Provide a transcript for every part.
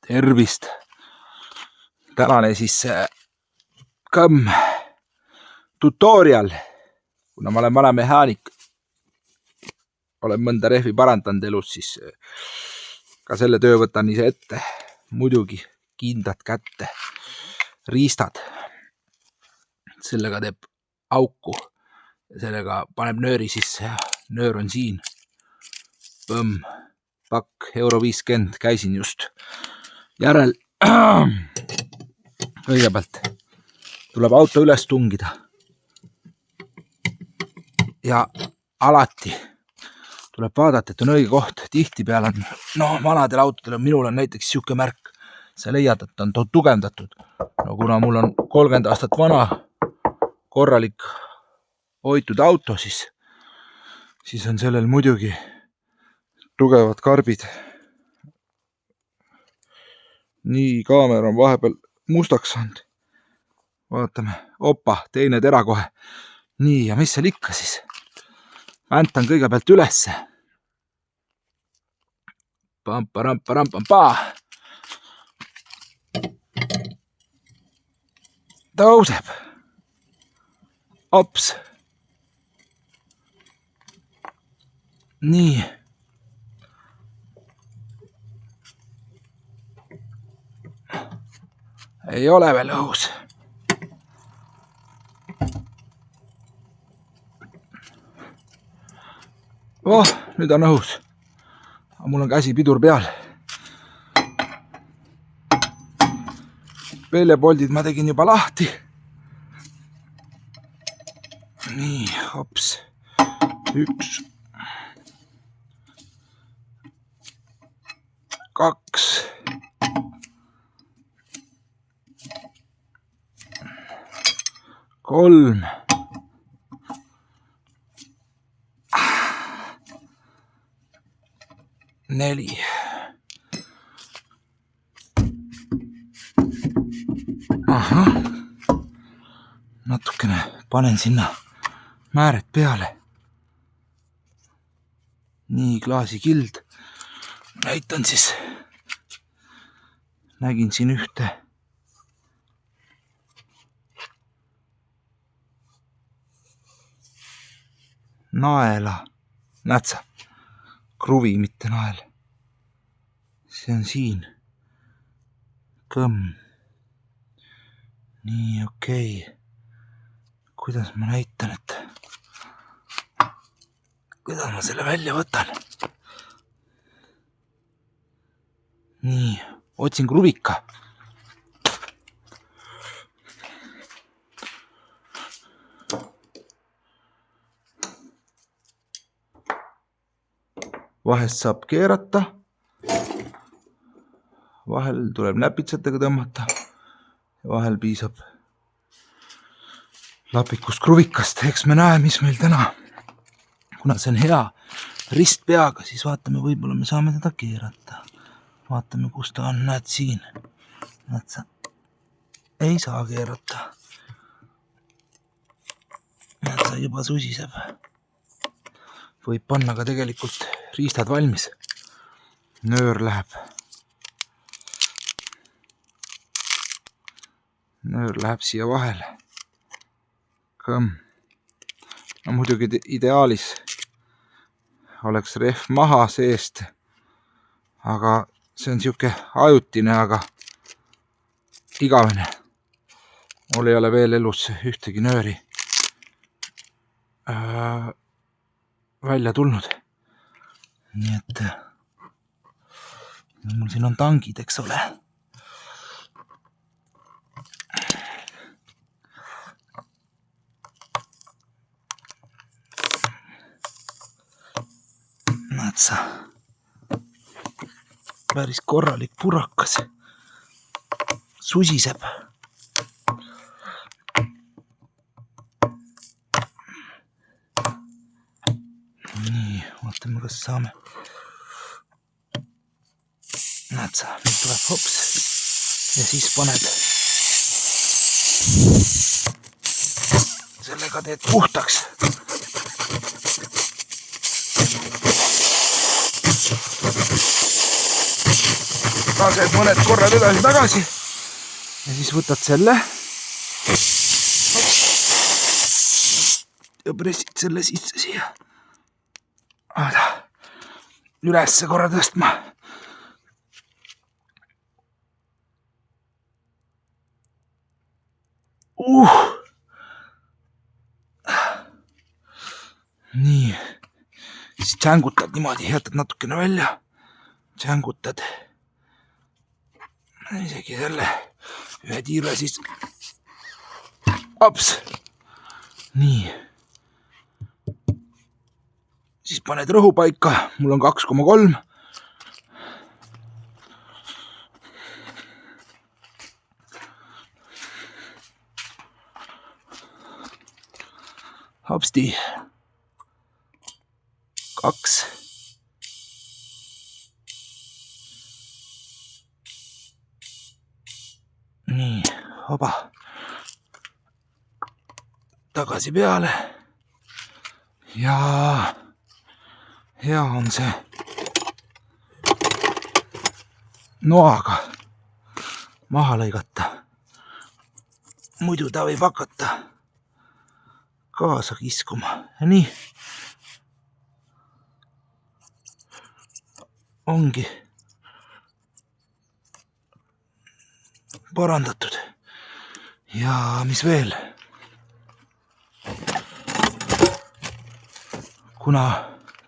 Tervist! Tänane siis kõmm tutorial, kuna ma olen vana mehaanik, olen mõnda rehvi parandanud elus, siis ka selle töö võtan ise ette. Muidugi kindad kätte, riistad. Sellega teeb auku ja sellega paneb nööri sisse ja nöör on siin. Põmm, pakk, €50, käisin just järel. Kõigepealt tuleb auto üles tungida ja alati tuleb vaadata, et on õige koht. Tihtipeale on, vanadel autodel, minul on näiteks siuke märk, sa leiad, et on tugevdatud. No kuna mul on 30 aastat vana, korralik hoitud auto, siis on sellel muidugi tugevad karbid. Nii, kaamera on vahepeal mustaks saanud. Vaatame, opa, teine tera kohe. Nii, ja mis seal ikka siis? Väntan kõigepealt ülesse. Pam-param-param-pam-paa. Tõuseb. Ops. Nii. Ei ole veel õhus. Nüüd on õhus. Mul on käsi pidur peal. Peljepoldid ma tegin juba lahti. Nii, hops. 1, 2. 3. 4. Ahah. Natukene panen sinna määret peale. Nii, klaasikild. Näitan siis. Nägin siin ühte. Naela. Näed sa? Kruvi, mitte nael. See on siin. Kõmm. Nii, okei. Kuidas ma näitan, et kuidas ma selle välja võtan? Nii, otsin kruvika. Vahest saab keerata, vahel tuleb näpitsatega tõmmata ja vahel piisab lapikust kruvikast. Eks me näe, mis meil täna, kuna see on hea ristpeaga, siis vaatame, võib-olla me saame teda keerata. Vaatame, kus ta on, näed siin. Näed sa, ei saa keerata. Näed sa, juba susiseb. Võib panna ka tegelikult riistad valmis. Nöör läheb. Nöör läheb siia vahele. Kõmm. No muidugi ideaalis oleks rehv maha seest. Aga see on siuke ajutine, aga igavene. Mul ei ole veel elus ühtegi nööri välja tulnud. Nii et mul siin on tangid, eks ole. Näed sa, päris korralik purakas. Susiseb. Vaatame, kas saame. Näed sa, nüüd tuleb hops ja siis paned. Sellega teed puhtaks. lased mõned korrad edasi-tagasi ja siis võtad selle ja pressid selle sisse siia. Ülesse korra tõstma. Nii, siis tšängutad niimoodi, jätad natukene välja, tšängutad isegi selle ühe tiire siis aps. Nii, siis paned rõhu paika, mul on 2,3. Hopsti. 2. Nii, hoba. Tagasi peale. Ja hea on see noaga maha lõigata. Muidu ta võib hakata kaasa kiskuma. Ja nii ongi parandatud. Ja mis veel? Kuna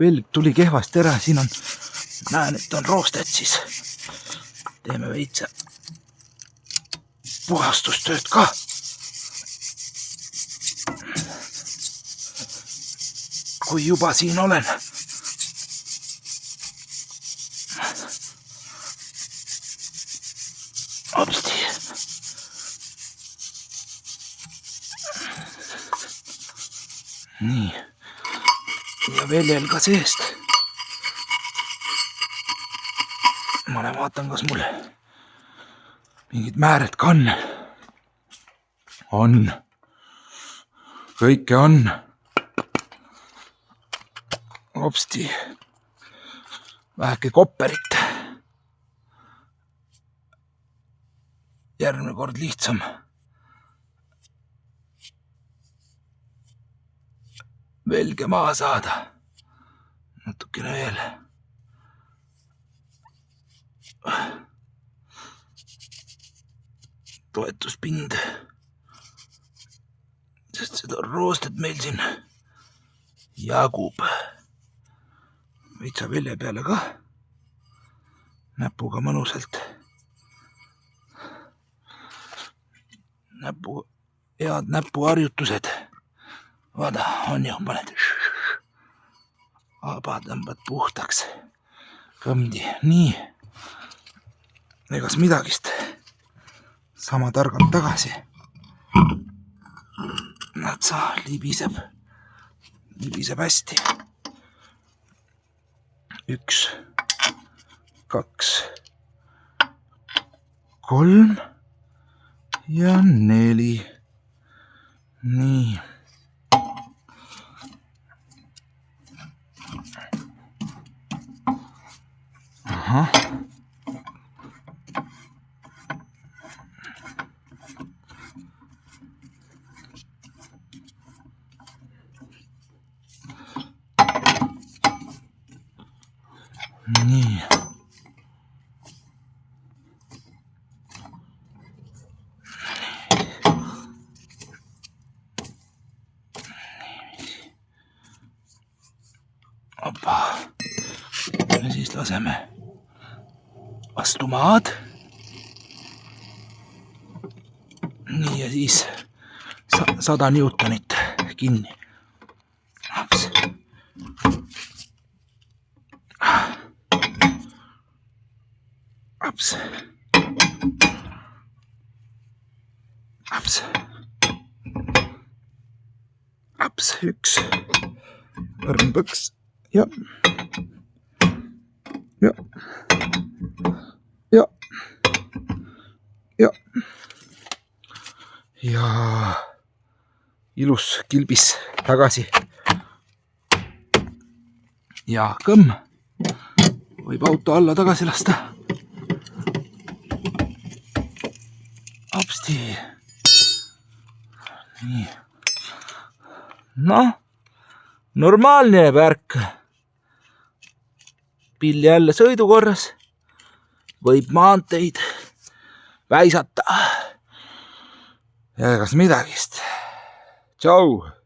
velg tuli kehvasti ära, siin on, näen, et on roosted, siis teeme veitsa puhastustööd ka. Kui juba siin olen. Hopsti. Nii. Ja veljel ka seest. Ma vaatan, kas mul mingid määred ka on. On. Kõike on. Hopsti. Väheke kopperit. Järgmine kord lihtsam. Velge maha saada. Natukene veel. Toetuspind. Sest seda roostet meil siin jagub. Veitsa velje peale ka. Näpuga mõnusalt. Head näpuharjutused. Vaada, on ju, paned. Aba tõmbad puhtaks. Kõmdi. Nii. Egas midagist. Sama targalt tagasi. Natsa, libiseb. Libiseb hästi. 1, 2, 3 ja 4. Nii. Aha. Nii. Opa. Ja siis laseme vastu maad. Nii ja siis 100 Newtonit kinni. Aps. Aps. Aps. 1. Põrmpõks. Ja. Ja. Ja. Ja. Ja ilus kilbis tagasi. Ja kõmm. Võib auto alla tagasi lasta. hästi. Nii. Noh, normaalne värk. Pill jälle sõidukorras. Võib maanteid väisata. Ja kas midagist. Tšau!